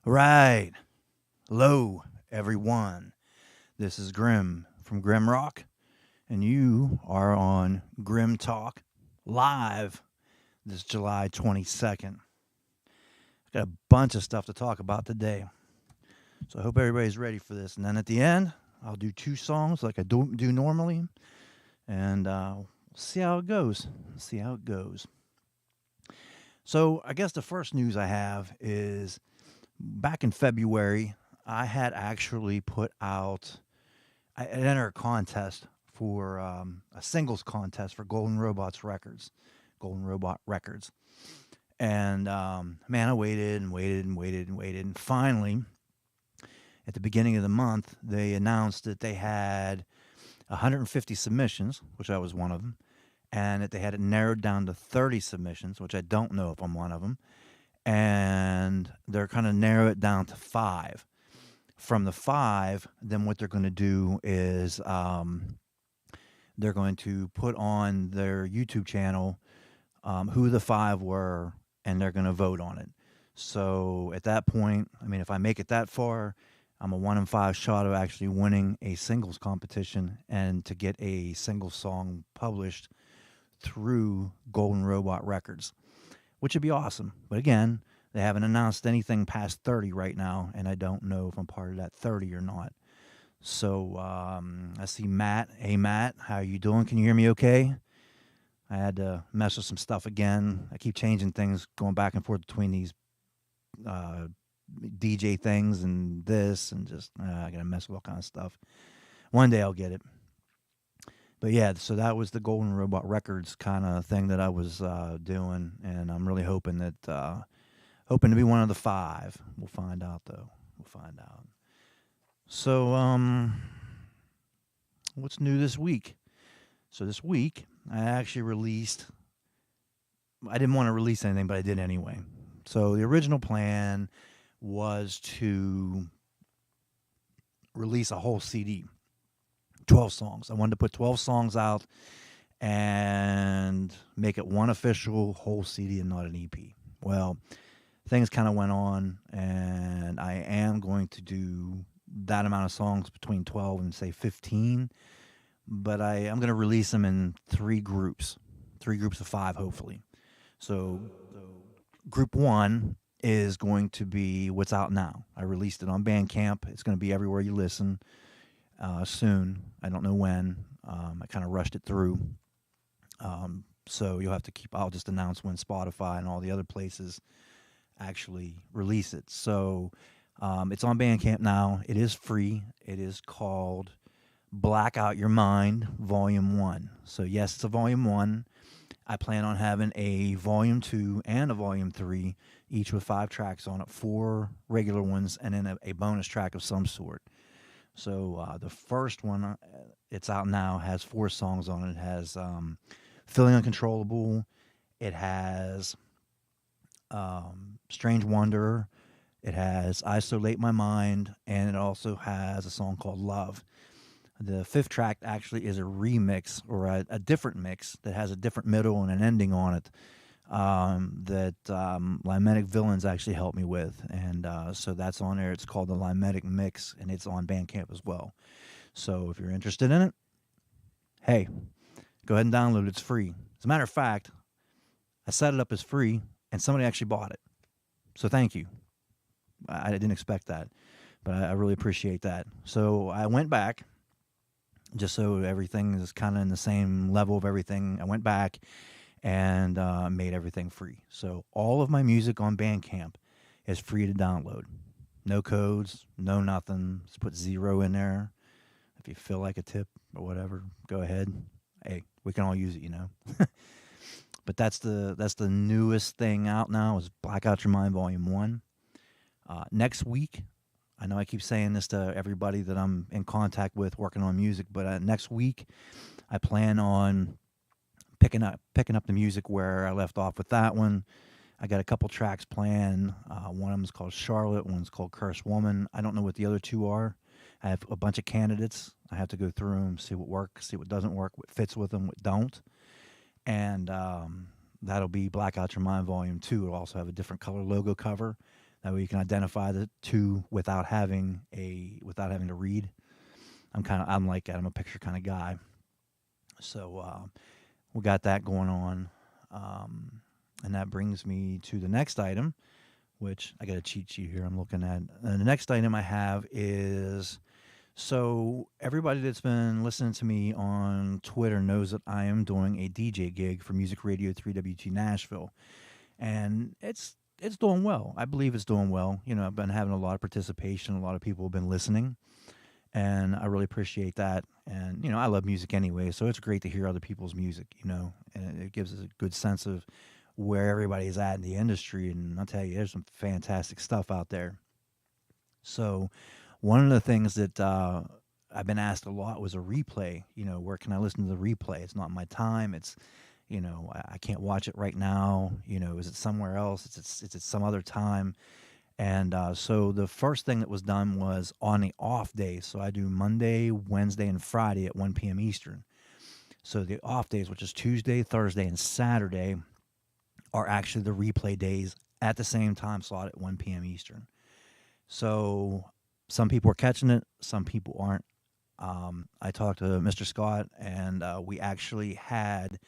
Right. Hello, everyone. This is Grim from GrimRock, and you are on Grim Talk live this July 22nd. Got a bunch of stuff to talk about today, so I hope everybody's ready for this. And then at the end, I'll do two songs like I do normally, and we'll see how it goes. So I guess the first news I have is back in February, I had actually put out, I entered a contest for a singles contest for Golden Robot Records. And man, I waited and waited and waited and waited. And finally, at the beginning of the month, they announced that they had 150 submissions, which I was one of them, and that they had it narrowed down to 30 submissions, which I don't know if I'm one of them. And they're kind of narrow it down to 5. From the 5, then what they're going to do is they're going to put on their YouTube channel who the 5 were, and they're going to vote on it. So at that point, I mean, if I make it that far, I'm a 1 in 5 shot of actually winning a singles competition and to get a single song published through Golden Robot Records, which would be awesome. But again, they haven't announced anything past 30 right now, and I don't know if I'm part of that 30 or not. So I see Matt. Hey, Matt, how you doing? Can you hear me okay? I had to mess with some stuff again. I keep changing things, going back and forth between these DJ things and this, and just I got to mess with all kind of stuff. One day I'll get it. But yeah, so that was the Golden Robot Records kind of thing that I was doing, and I'm really hoping that hoping to be one of the 5. We'll find out, though. We'll find out. So, what's new this week? So this week, I actually released. I didn't want to release anything, but I did anyway. So the original plan was to release a whole CD. 12 songs. I wanted to put 12 songs out and make it one official whole CD and not an EP. Well, things kind of went on, and I am going to do that amount of songs, between 12 and say 15, but I'm going to release them in 3 groups of 5, hopefully. So group 1 is going to be what's out now. I released it on Bandcamp. It's going to be everywhere you listen. Soon. I don't know when. I kind of rushed it through. So you'll have to I'll just announce when Spotify and all the other places actually release it. So it's on Bandcamp now. It is free. It is called Black Out Your Mind Volume 1. So yes, it's a Volume 1. I plan on having a Volume 2 and a Volume 3, each with 5 tracks on it, 4 regular ones, and then a bonus track of some sort. So the first one, it's out now, has 4 songs on it. It has Feeling Uncontrollable. It has Strange Wanderer. It has Isolate My Mind. And it also has a song called Love. The 5th track actually is a remix, or a different mix that has a different middle and an ending on it. That Limetic Villains actually helped me with, and so that's on there. It's called the Limetic Mix, and it's on Bandcamp as well. So if you're interested in it, hey, go ahead and download it. It's free. As a matter of fact, I set it up as free, and somebody actually bought it. So thank you. I didn't expect that, but I really appreciate that. So I went back, just so everything is kind of in the same level of everything. I went back and made everything free. So all of my music on Bandcamp is free to download. No codes, no nothing. Just put 0 in there. If you feel like a tip or whatever, go ahead. Hey, we can all use it, you know. But that's the newest thing out now, is Black Out Your Mind Volume 1. Next week, I know I keep saying this to everybody that I'm in contact with working on music, but next week I plan on picking up the music where I left off with that one. I got a couple tracks planned. One of them is called Charlotte. One's called Cursed Woman. I don't know what the other 2 are. I have a bunch of candidates. I have to go through them, see what works, see what doesn't work, what fits with them, what don't. And that'll be Black Out Your Mind Volume 2. It'll also have a different color logo cover. That way you can identify the two without having to read. I'm like that. I'm a picture kind of guy. So we got that going on, and that brings me to the next item, which I got a cheat sheet here I'm looking at. And the next item I have is, so everybody that's been listening to me on Twitter knows that I am doing a DJ gig for Music Radio 3WT Nashville, and it's doing well. I believe it's doing well. I've been having a lot of participation. A lot of people have been listening, and I really appreciate that. And I love music anyway, so it's great to hear other people's music. And it gives us a good sense of where everybody's at in the industry. And I'll tell you, there's some fantastic stuff out there. So one of the things that I've been asked a lot was a replay. Where can I listen to the replay? It's not my time. It's I can't watch it right now. Is it somewhere else? It's at some other time. And so the first thing that was done was on the off day. So I do Monday, Wednesday, and Friday at 1 p.m. Eastern. So the off days, which is Tuesday, Thursday, and Saturday, are actually the replay days at the same time slot at 1 p.m. Eastern. So some people are catching it, some people aren't. I talked to Mr. Scott, and we actually had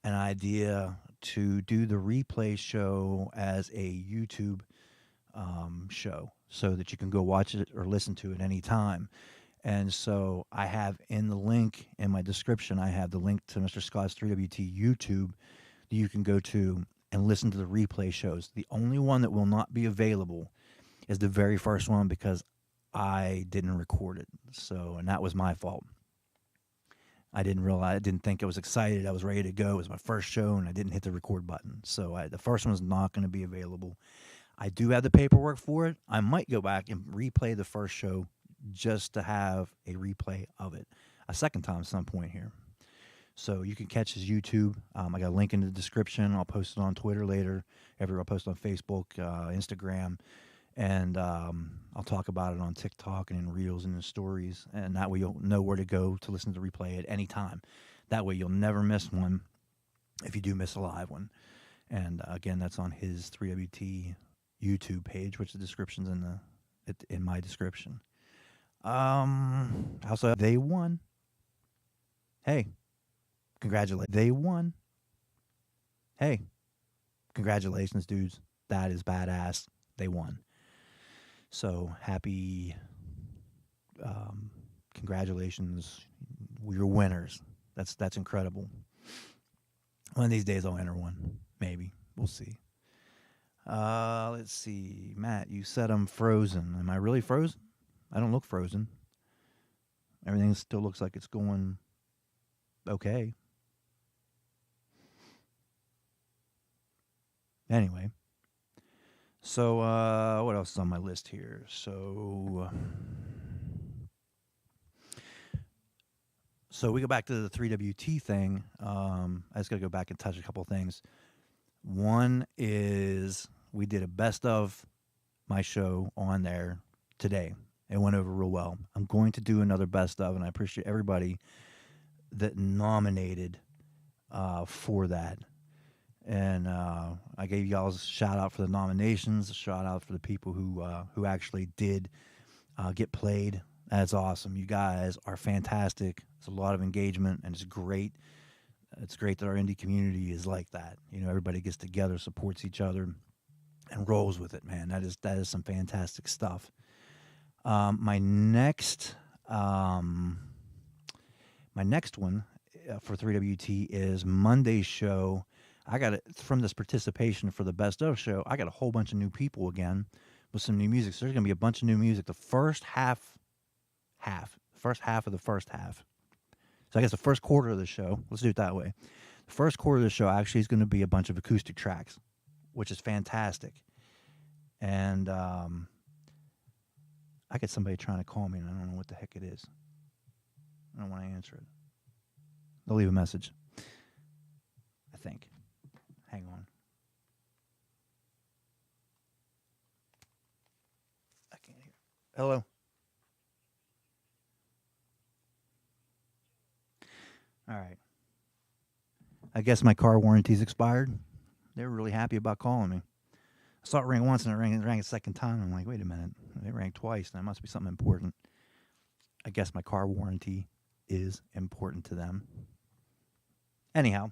an idea to do the replay show as a YouTube show so that you can go watch it or listen to it anytime. And so I have in the link in my description, I have the link to Mr. Scott's 3WT YouTube that you can go to and listen to the replay shows. The only one that will not be available is the very first one because I didn't record it. So, and that was my fault. I didn't think I was excited. I was ready to go. It was my first show, and I didn't hit the record button. So the first one's not going to be available. I do have the paperwork for it. I might go back and replay the first show just to have a replay of it a second time at some point here. So you can catch his YouTube. I got a link in the description. I'll post it on Twitter later. I'll post it on Facebook, Instagram. And I'll talk about it on TikTok and in Reels and in Stories. And that way you'll know where to go to listen to the replay at any time. That way you'll never miss one if you do miss a live one. And again, that's on his 3WT YouTube page, which the description's in my description. Also, they won. Hey, congratulations. They won. Hey, congratulations, dudes. That is badass. They won. So happy, congratulations, you're winners. That's incredible. One of these days I'll enter one, maybe. We'll see. Let's see. Matt, you said I'm frozen. Am I really frozen? I don't look frozen. Everything still looks like it's going okay. Anyway. So, what else is on my list here? So we go back to the 3WT thing. I just got to go back and touch a couple things. One is we did a best of my show on there today. It went over real well. I'm going to do another best of, and I appreciate everybody that nominated for that. And I gave y'all a shout out for the nominations, a shout out for the people who actually did get played. That's awesome. You guys are fantastic. It's a lot of engagement, and it's great. It's great that our indie community is like that. Everybody gets together, supports each other, and rolls with it, man. That is some fantastic stuff. My next one for 3WT is Monday's show. I got it from this participation for the best of show. I got a whole bunch of new people again with some new music. So there's going to be a bunch of new music. The first half of the first half. So I guess the first quarter of the show, let's do it that way. The first quarter of the show actually is going to be a bunch of acoustic tracks, which is fantastic. And I get somebody trying to call me, and I don't know what the heck it is. I don't want to answer it. They'll leave a message, I think. Hang on. I can't hear. Hello. All right. I guess my car warranty's expired. They were really happy about calling me. I saw it ring once and it rang a second time. I'm like, wait a minute, it rang twice. That must be something important. I guess my car warranty is important to them. Anyhow,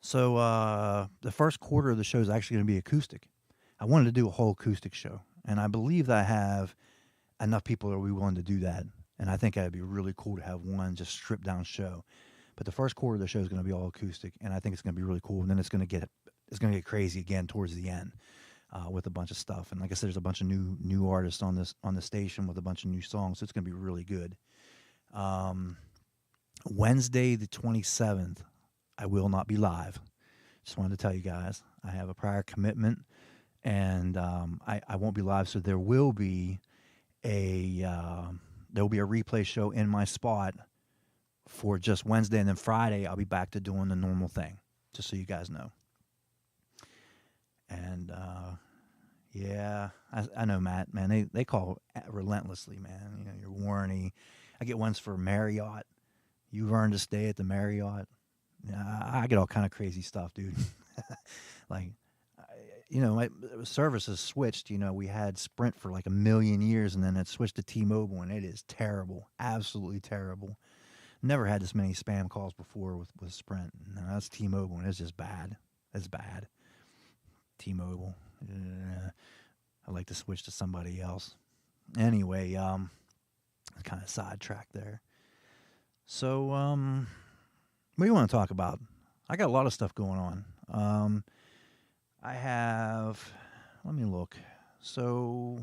so the first quarter of the show is actually going to be acoustic. I wanted to do a whole acoustic show, and I believe that I have enough people that will be willing to do that. And I think it'd be really cool to have one just stripped down show. But the first quarter of the show is going to be all acoustic, and I think it's going to be really cool. And then it's going to get crazy again towards the end with a bunch of stuff. And like I said, there's a bunch of new artists on the station with a bunch of new songs, so it's going to be really good. Wednesday the 27th, I will not be live. Just wanted to tell you guys I have a prior commitment, and I won't be live. So there will be a replay show in my spot for just Wednesday, and then Friday I'll be back to doing the normal thing, just so you guys know. And yeah, I know, Matt, man, they call relentlessly, man. You know, your warranty. I get ones for Marriott. You've earned a stay at the Marriott. I get all kind of crazy stuff, dude. Like, you know, my service has switched. You know, we had Sprint for like a million years, and then it switched to T-Mobile, and it is terrible, absolutely terrible. Never had this many spam calls before with Sprint. No, that's T-Mobile, and it's just bad. It's bad. T-Mobile. I'd like to switch to somebody else. Anyway, kind of sidetracked there. So, what do you want to talk about? I got a lot of stuff going on. I have, let me look. So,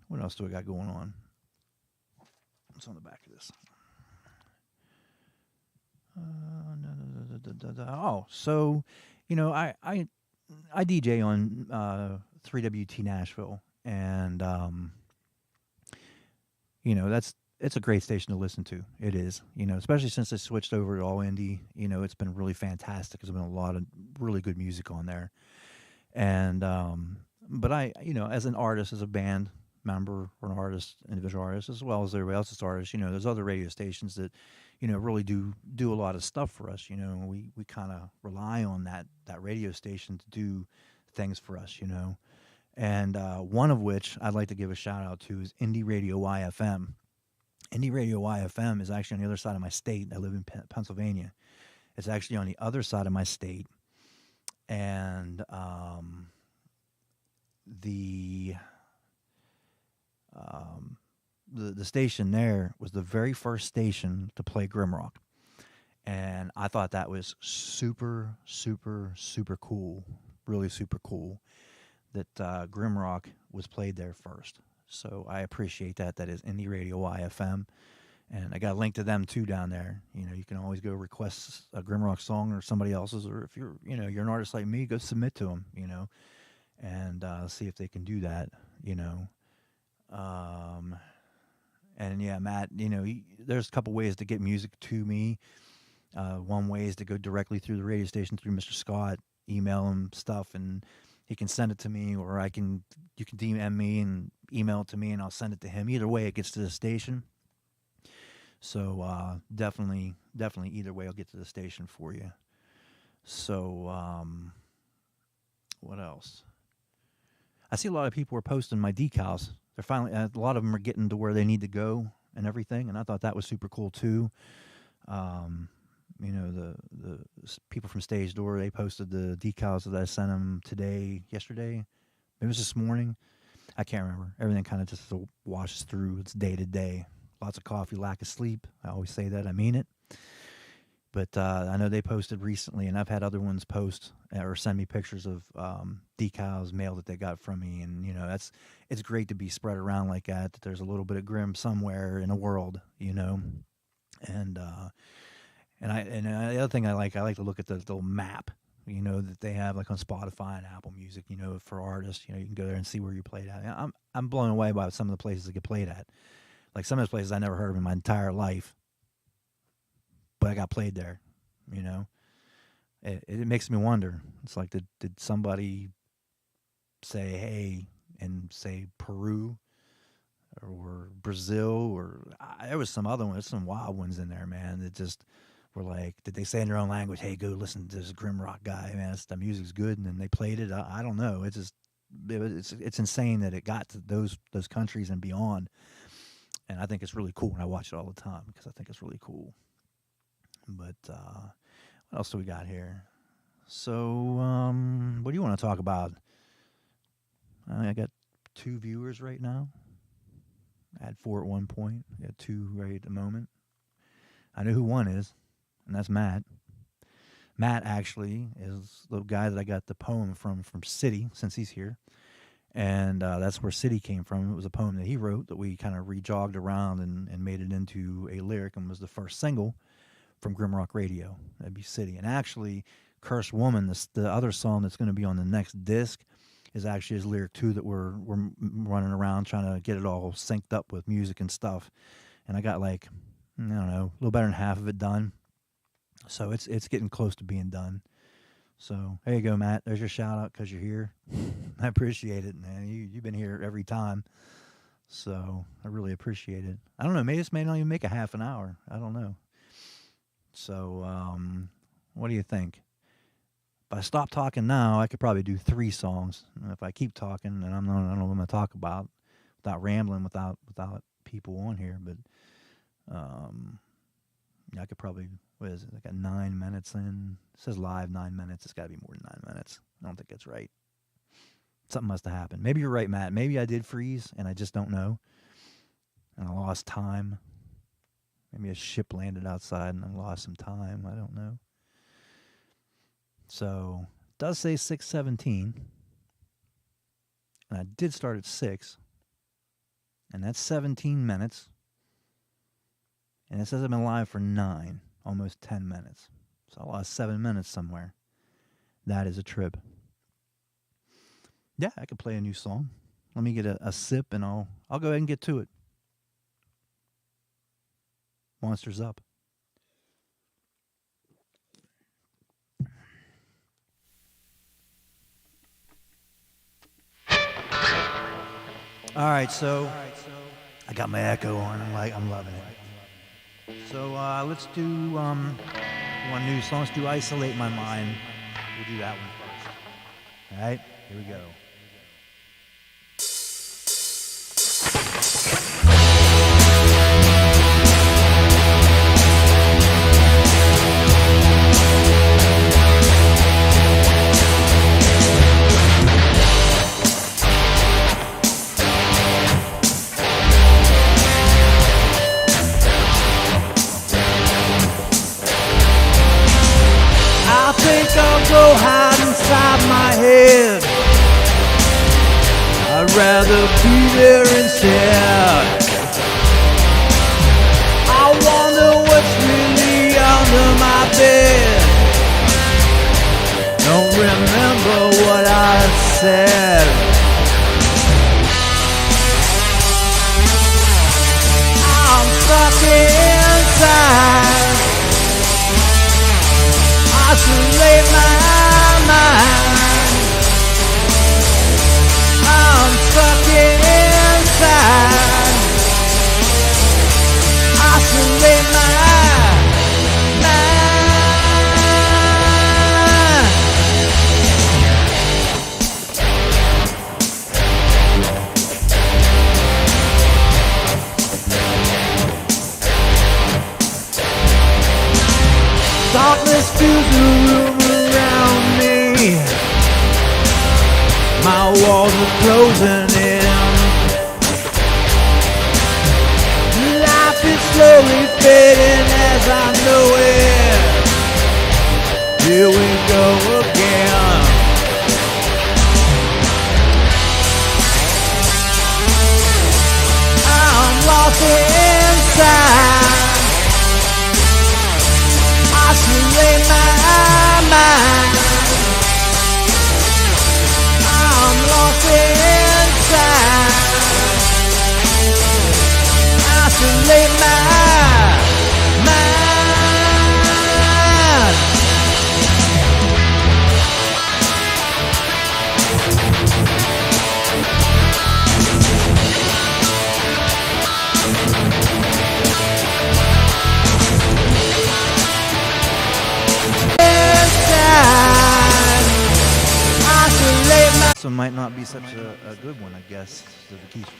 what else do I got going on? What's on the back of this? Oh, so, you know, I DJ on 3WT Nashville, and you know, it's a great station to listen to. It is, you know, especially since they switched over to all indie. You know, it's been really fantastic. There's been a lot of really good music on there, and but I, you know, as an artist, as a band member or an artist, individual artist, as well as everybody else's artists, you know, there's other radio stations that, you know, really do a lot of stuff for us. You know, we kind of rely on that radio station to do things for us, you know. And one of which I'd like to give a shout out to is Indie Radio YFM. Indie Radio YFM is actually on the other side of my state. I live in Pennsylvania. It's actually on the other side of my state. And the station there was the very first station to play GrimRock. And I thought that was super, super, super cool. Really super cool that GrimRock was played there first. So I appreciate that. That is Indie Radio YFM. And I got a link to them too down there. You know, you can always go request a GrimRock song or somebody else's, or if you're, you know, you're an artist like me, go submit to them, you know, and see if they can do that, you know. And yeah, Matt, you know, there's a couple ways to get music to me. One way is to go directly through the radio station through Mr. Scott, email him stuff, and he can send it to me, or you can DM me and email it to me, and I'll send it to him. Either way, it gets to the station. So definitely either way, I'll get to the station for you. So what else? I see a lot of people are posting my decals. They're finally, a lot of them are getting to where they need to go and everything, and I thought that was super cool too. You know, the people from Stage Door, they posted the decals that I sent them yesterday. Maybe it was this morning. I can't remember. Everything kind of just washes through. It's day to day. Lots of coffee, lack of sleep. I always say that. I mean it. But I know they posted recently, and I've had other ones post or send me pictures of decals, mail that they got from me. And, you know, it's great to be spread around like that there's a little bit of Grim somewhere in the world, you know. And the other thing I like to look at the little map, you know, that they have like on Spotify and Apple Music, you know, for artists. You know, you can go there and see where you played at. I'm blown away by some of the places that get played at. Like some of those places I never heard of in my entire life, but I got played there, you know. It makes me wonder. It's like, did somebody say, hey, in, say, Peru or Brazil, or there was some other ones, some wild ones in there, man. It just were like, did they say in their own language, hey, go listen to this GrimRock guy, man, the music's good, and then they played it? I don't know. It's just, it's insane that it got to those countries and beyond. And I think it's really cool, and I watch it all the time because I think it's really cool. But what else do we got here? So, what do you want to talk about? I got 2 viewers right now. I had 4 at one point. I got 2 right at the moment. I know who one is, and that's Matt. Matt actually is the guy that I got the poem from City, since he's here. And that's where City came from. It was a poem that he wrote that we kind of rejogged around and made it into a lyric, and was the first single from GrimRock Radio. That'd be City. And actually, Cursed Woman, the other song that's going to be on the next disc, is actually his lyric too, that we're running around trying to get it all synced up with music and stuff. And I got like, I don't know, a little better than half of it done. So it's getting close to being done. So there you go, Matt. There's your shout out because you're here. I appreciate it, man. You've been here every time. So I really appreciate it. I don't know, maybe this may not even make a half an hour. I don't know. So what do you think? If I stop talking now, I could probably do 3 songs. And if I keep talking, then I don't know what I'm going to talk about without rambling, without people on here. But I could probably, what is it? I got 9 minutes in. It says live 9 minutes. It's got to be more than 9 minutes. I don't think that's right. Something must have happened. Maybe you're right, Matt. Maybe I did freeze and I just don't know. And I lost time. Maybe a ship landed outside and I lost some time. I don't know. So it does say 6:17. And I did start at 6. And that's 17 minutes. And it says I've been live for 9, almost 10 minutes. So I lost 7 minutes somewhere. That is a trip. Yeah, I could play a new song. Let me get a sip and I'll go ahead and get to it. Monsters Up. All right, so I got my echo on. I'm loving it. So let's do one new song. Let's do Isolate My Mind. We'll do that one first. All right, here we go. I'll go hide inside my head. I'd rather be there instead. I wonder what's really under my bed. Don't remember what I said. I'm stuck inside. Isolate my mind. I'm stuck inside. Isolate my mind. Darkness fills the room around me. My walls are closing in. Life is slowly fading as I know it. Here we go again. I'm lost inside. Isolate my mind. I'm lost inside. Isolate my mind. one might not be such a good one, I guess. So the